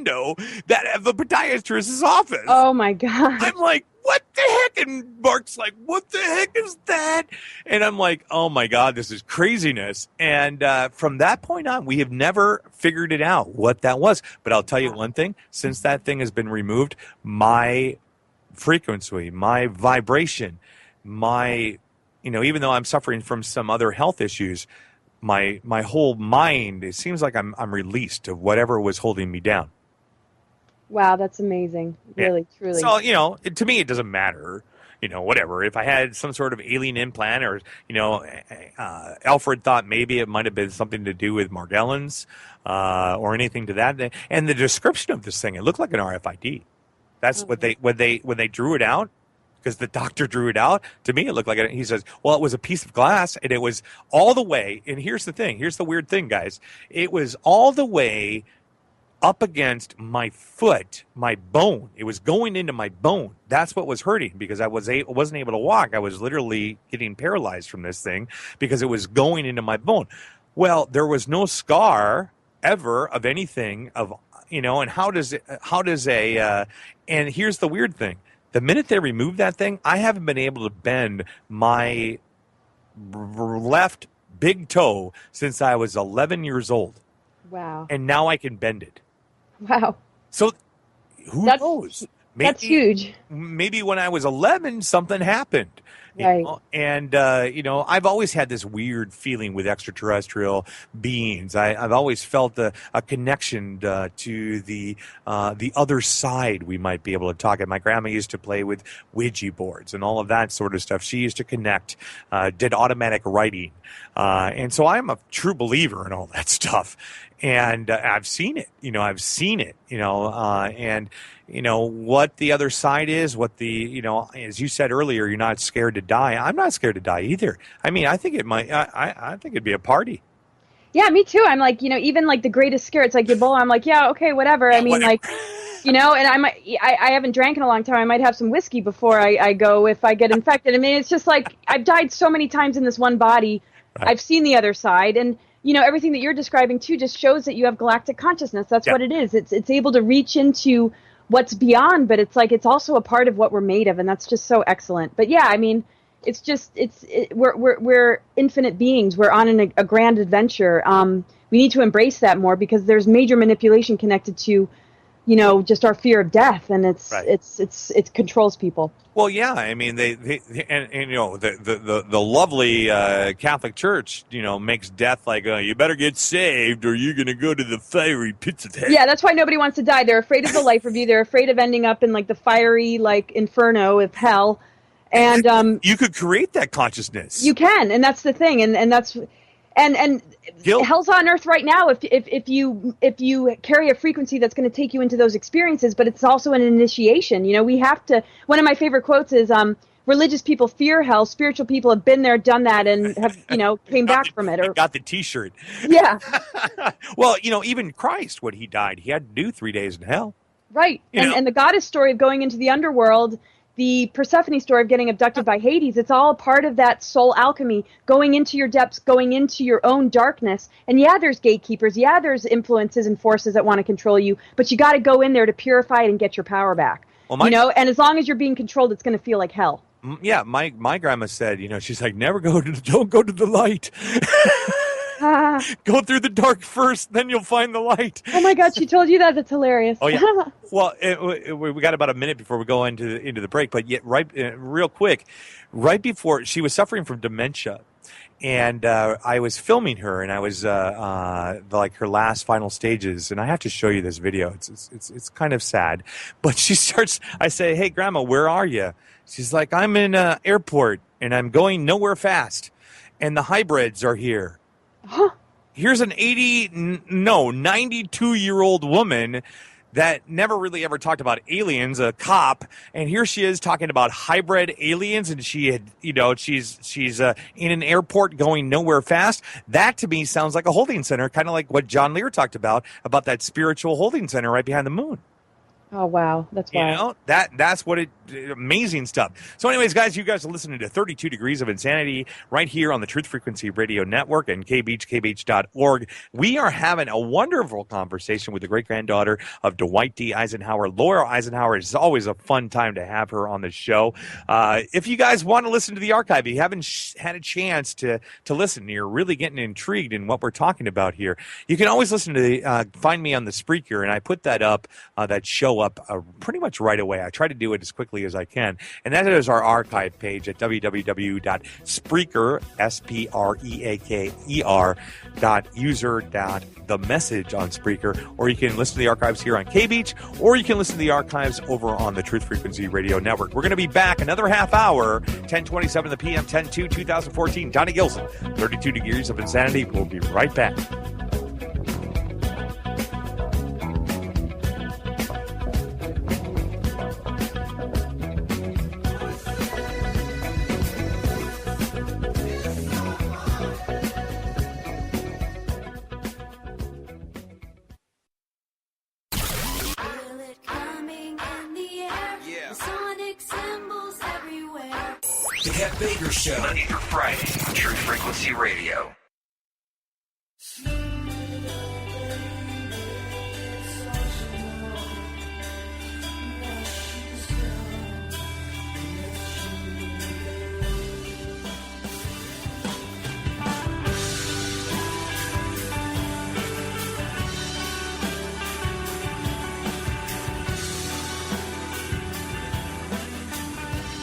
window of the podiatrist's office. Oh my God. I'm like, what the heck? And Mark's like, what the heck is that? And I'm like, oh my God, this is craziness. And from that point on, we have never figured it out what that was. But I'll tell you one thing, since that thing has been removed, my frequency, my vibration, my, even though I'm suffering from some other health issues, my whole mind, it seems like I'm released of whatever was holding me down. Wow, that's amazing. Really, truly. So, to me, it doesn't matter, whatever. If I had some sort of alien implant or, Alfred thought maybe it might have been something to do with Morgellons or anything to that. And the description of this thing, it looked like an RFID. That's what when they drew it out, because the doctor drew it out. To me, it looked like it. He says, well, it was a piece of glass, and it was all the way. And here's the thing. Here's the weird thing, guys. It was all the way up against my foot, my bone. It was going into my bone. That's what was hurting, because I wasn't able to walk. I was literally getting paralyzed from this thing because it was going into my bone. Well, there was no scar ever of anything and and here's the weird thing. The minute they removed that thing, I haven't been able to bend my left big toe since I was 11 years old. Wow. And now I can bend it. Wow. So who knows? That's huge. Maybe when I was 11, something happened. Right. And I've always had this weird feeling with extraterrestrial beings. I've always felt a connection to the other side. We might be able to talk. And my grandma used to play with Ouija boards and all of that sort of stuff. She used to connect, did automatic writing. And so I'm a true believer in all that stuff. And I've seen it, and what the other side is, as you said earlier, you're not scared to die. I'm not scared to die either. I mean, I think I think it'd be a party. Yeah, me too. I'm like, even like the greatest scare, it's like Ebola. I'm like, yeah, okay, whatever. I mean, whatever. And I haven't drank in a long time. I might have some whiskey before I go if I get infected. I mean, it's just like, I've died so many times in this one body. Right. I've seen the other side. And everything that you're describing too just shows that you have galactic consciousness. That's what it is. It's able to reach into what's beyond, but it's like it's also a part of what we're made of, and that's just so excellent. But yeah, I mean, it's just we're infinite beings. We're on a grand adventure. We need to embrace that more, because there's major manipulation connected to just our fear of death, and it controls people. Well, yeah, I mean, the lovely Catholic Church, makes death like, you better get saved or you're going to go to the fiery pits of hell. Yeah, that's why nobody wants to die. They're afraid of the life review. They're afraid of ending up in like the fiery inferno of hell. And you could create that consciousness. You can, and that's the thing, and that's. And hell's on earth right now if you carry a frequency that's going to take you into those experiences, but it's also an initiation. We have to. One of my favorite quotes is, religious people fear hell, spiritual people have been there, done that, and have came back from it. Or got the T-shirt. Yeah. Well, even Christ, when he died, he had to do 3 days in hell. Right. And the goddess story of going into the underworld, the Persephone story of getting abducted by Hades, it's all part of that soul alchemy, going into your depths, going into your own darkness. And yeah, there's gatekeepers. Yeah, there's influences and forces that want to control you, but you got to go in there to purify it and get your power back. Well, and as long as you're being controlled, it's going to feel like hell. Yeah, my grandma said, she's like, don't go to the light. Go through the dark first, then you'll find the light. Oh my God, she told you that? That's hilarious. Oh yeah. Well, we got about a minute before we go into the break, but yet real quick, right before, she was suffering from dementia, and I was filming her, and I was like her last final stages, and I have to show you this video. It's kind of sad, but she starts. I say, "Hey, Grandma, where are you?" She's like, "I'm in an airport, and I'm going nowhere fast, and the hybrids are here." Huh? Here's an 92-year-old woman that never really ever talked about aliens, a cop, and here she is talking about hybrid aliens, and she had, she's in an airport going nowhere fast. That to me sounds like a holding center, kind of like what John Lear talked about that spiritual holding center right behind the moon. Oh, wow. That's You wild. know, that's what amazing stuff. So anyways, guys, you guys are listening to 32 Degrees of Insanity right here on the Truth Frequency Radio Network and kbh.org. We are having a wonderful conversation with the great-granddaughter of Dwight D. Eisenhower, Laura Eisenhower. It's always a fun time to have her on the show. If you guys want to listen to the archive, you haven't had a chance to listen, you're really getting intrigued in what we're talking about here, you can always listen to find me on the Spreaker, and I put that up, that show up pretty much right away. I try to do it as quickly as I can. And that is our archive page at www.spreaker, SPREAKER.user.the message on Spreaker. Or you can listen to the archives here on KBeach, or you can listen to the archives over on the Truth Frequency Radio Network. We're going to be back another half hour, 10:27 the PM, 10/2/2014. Donny Gillson, 32 Degrees of Insanity. We'll be right back. The Cat Baker Show, Monday through Friday on Truth Frequency Radio.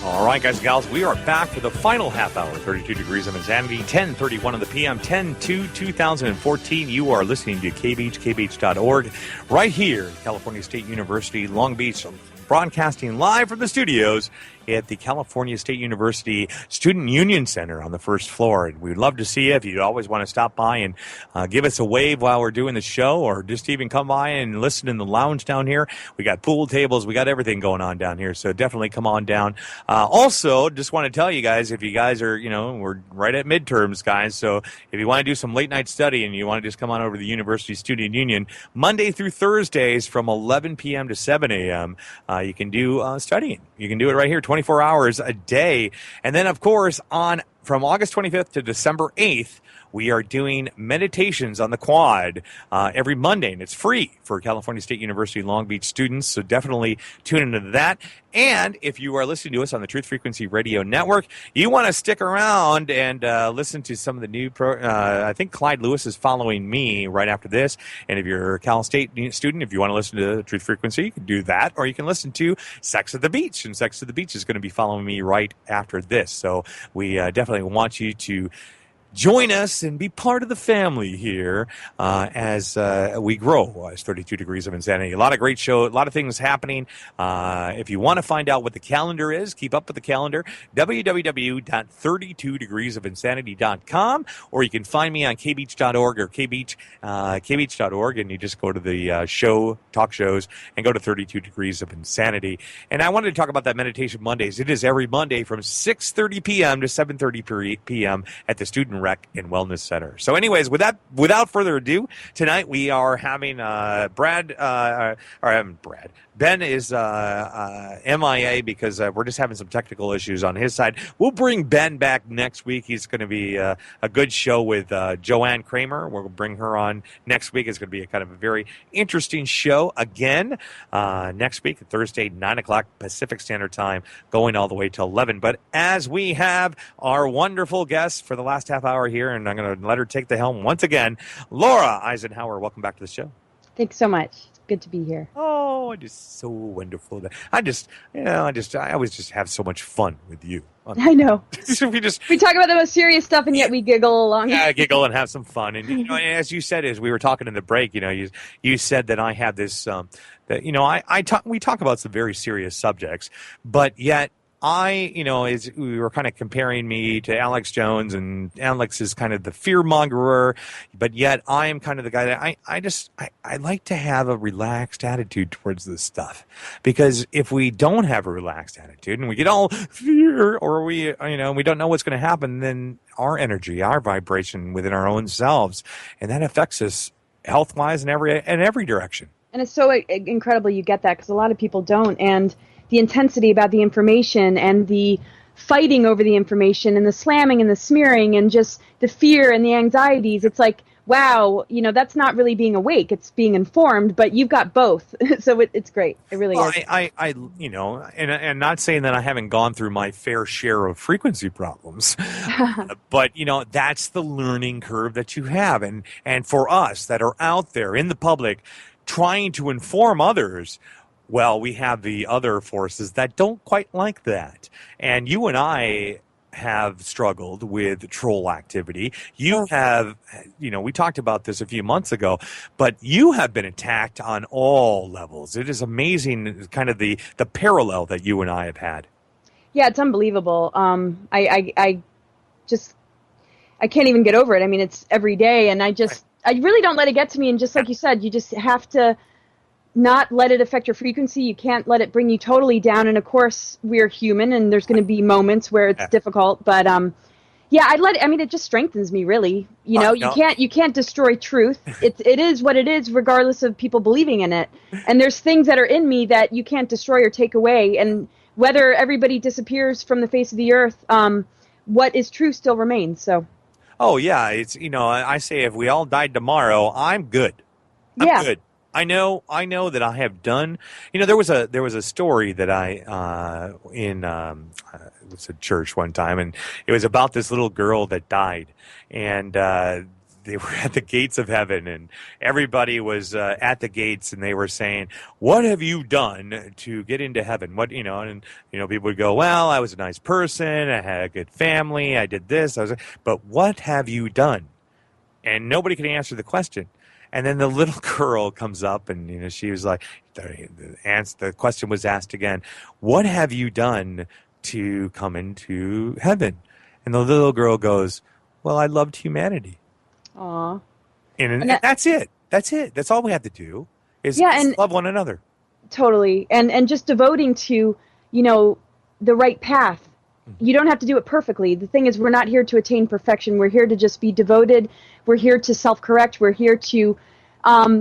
All right, guys and gals, we are back for the final half hour, 32 Degrees of Insanity, 10:31 of the PM, 10/2/2014. You are listening to KBeach, kbh.org, right here at California State University, Long Beach, broadcasting live from the studios at the California State University Student Union Center on the first floor. And we'd love to see you if you always want to stop by and give us a wave while we're doing the show, or just even come by and listen in the lounge down here. We got pool tables. We got everything going on down here. So definitely come on down. Also, just want to tell you guys, if you guys are, we're right at midterms, guys. So if you want to do some late night study and you want to just come on over to the University Student Union, Monday through Thursdays from 11 p.m. to 7 a.m., you can do studying. You can do it right here, 24 hours a day. And then, of course, from August 25th to December 8th, we are doing meditations on the quad every Monday, and it's free for California State University Long Beach students, so definitely tune into that. And if you are listening to us on the Truth Frequency Radio Network, you want to stick around and listen to some of the new I think Clyde Lewis is following me right after this, and if you're a Cal State student, if you want to listen to Truth Frequency, you can do that, or you can listen to Sex at the Beach, and Sex at the Beach is going to be following me right after this. So we definitely want you to join us and be part of the family here as we grow as 32 Degrees of Insanity. A lot of great show, a lot of things happening. If you want to find out what the calendar is, keep up with the calendar, www.32degreesofinsanity.com, or you can find me on kbeach.org or kbeach.org, and you just go to the talk shows, and go to 32 Degrees of Insanity. And I wanted to talk about that Meditation Mondays. It is every Monday from 6:30 p.m. to 7:30 p.m. at the Student Rec and Wellness Center. So anyways, without further ado, tonight we are having Ben is MIA because we're just having some technical issues on his side. We'll bring Ben back next week. He's going to be a good show with JoAnne Cremer. We'll bring her on next week. It's going to be a kind of a very interesting show again next week, Thursday, 9 o'clock Pacific Standard Time, going all the way to 11. But as we have our wonderful guest for the last half hour here, and I'm going to let her take the helm once again, Laura Eisenhower, welcome back to the show. Thanks so much. It's good to be here. Oh, just so wonderful. I always just have so much fun with you. I know. we talk about the most serious stuff, and yet we giggle along. Yeah, giggle and have some fun. And as you said, as we were talking in the break, you said that I have this we talk about some very serious subjects, but yet as we were kind of comparing me to Alex Jones, and Alex is kind of the fear-mongerer, but yet I am kind of the guy that I like to have a relaxed attitude towards this stuff. Because if we don't have a relaxed attitude and we get all fear, or we don't know what's going to happen, then our energy, our vibration within our own selves, and that affects us health-wise in every direction. And it's so incredible you get that, because a lot of people don't. And the intensity about the information and the fighting over the information and the slamming and the smearing and just the fear and the anxieties, it's like, wow, that's not really being awake. It's being informed, but you've got both. So it's great. It really is. I and not saying that I haven't gone through my fair share of frequency problems, but that's the learning curve that you have. And for us that are out there in the public trying to inform others, well, we have the other forces that don't quite like that. And you and I have struggled with troll activity. You have, we talked about this a few months ago, but you have been attacked on all levels. It is amazing, kind of the parallel that you and I have had. Yeah, it's unbelievable. I can't even get over it. I mean, it's every day, and I really don't let it get to me. And just like you said, you just have to not let it affect your frequency. You can't let it bring you totally down. And of course, we're human, and there's going to be moments where it's difficult. But it just strengthens me, really. You can't destroy truth. It is what it is, regardless of people believing in it. And there's things that are in me that you can't destroy or take away. And whether everybody disappears from the face of the earth, what is true still remains. So. Oh yeah, it's I say if we all died tomorrow, I'm good. I'm good. I know that I have done. There was a story that I it was a church one time, and it was about this little girl that died, and they were at the gates of heaven, and everybody was at the gates, and they were saying, "What have you done to get into heaven?" And people would go, "Well, I was a nice person, I had a good family, I did this, but what have you done?" And nobody could answer the question. And then the little girl comes up, and she was like, the question was asked again, "What have you done to come into heaven?" And the little girl goes, "Well, I loved humanity." Aww. And that's it. That's it. That's all we have to do is love one another. Totally. And just devoting to, the right path. You don't have to do it perfectly. The thing is, we're not here to attain perfection. We're here to just be devoted. We're here to self-correct. We're here to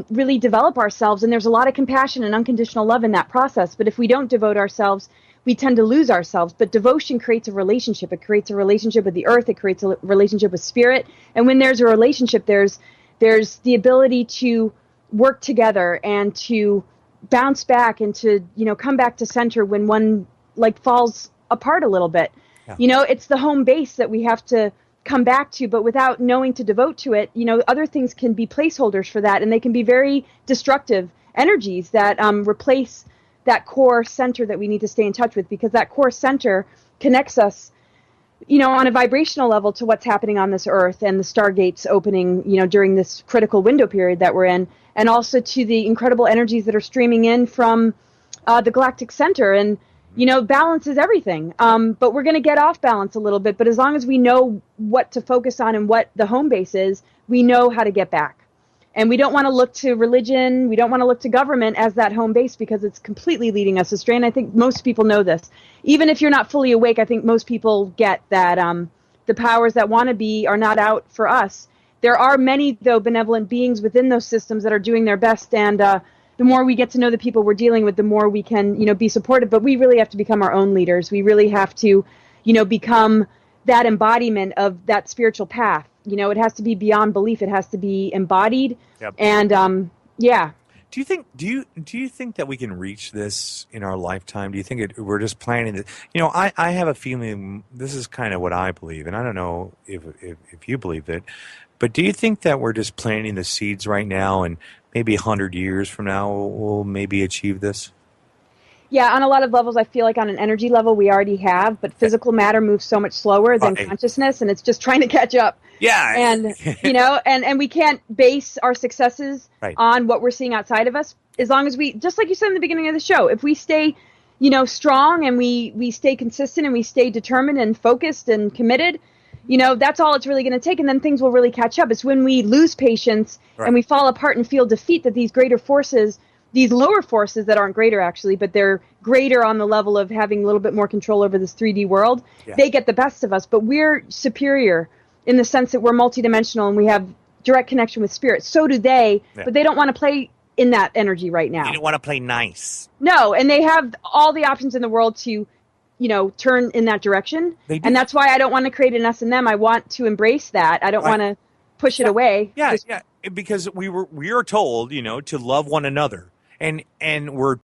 really develop ourselves. And there's a lot of compassion and unconditional love in that process. But if we don't devote ourselves, we tend to lose ourselves. But devotion creates a relationship. It creates a relationship with the earth. It creates a relationship with spirit. And when there's a relationship, there's the ability to work together and to bounce back and to, come back to center when one falls apart a little bit. Yeah. It's the home base that we have to come back to, but without knowing to devote to it, other things can be placeholders for that, and they can be very destructive energies that replace that core center that we need to stay in touch with, because that core center connects us, on a vibrational level to what's happening on this earth and the stargates opening, during this critical window period that we're in, and also to the incredible energies that are streaming in from the galactic center. And balance is everything. But we're going to get off balance a little bit. But as long as we know what to focus on and what the home base is, we know how to get back. And we don't want to look to religion. We don't want to look to government as that home base, because it's completely leading us astray. And I think most people know this. Even if you're not fully awake, I think most people get that the powers that want to be are not out for us. There are many, though, benevolent beings within those systems that are doing their best. And the more we get to know the people we're dealing with, the more we can, be supportive. But we really have to become our own leaders. We really have to, become that embodiment of that spiritual path. It has to be beyond belief. It has to be embodied. Yep. And yeah. Do you think that we can reach this in our lifetime? Do you think we're just planning it? I have a feeling this is kind of what I believe, and I don't know if you believe it, but do you think that we're just planting the seeds right now, and maybe 100 years from now we'll maybe achieve this? Yeah, on a lot of levels, I feel like on an energy level we already have, but physical matter moves so much slower than consciousness, and it's just trying to catch up. Yeah. And, and we can't base our successes on what we're seeing outside of us. As long as we, just like you said in the beginning of the show, if we stay, strong and we stay consistent and we stay determined and focused and committed, that's all it's really going to take. And then things will really catch up. It's when we lose patience and we fall apart and feel defeat that these greater forces, these lower forces that aren't greater actually, but they're greater on the level of having a little bit more control over this 3D world, they get the best of us. But we're superior in the sense that we're multidimensional and we have direct connection with spirit. So do they, but they don't want to play in that energy right now. You don't want to play nice. No, and they have all the options in the world to, turn in that direction. They do. And that's why I don't want to create an us and them. I want to embrace that. I don't want to push it away. Yeah, yeah. Because we are told, to love one another. And we're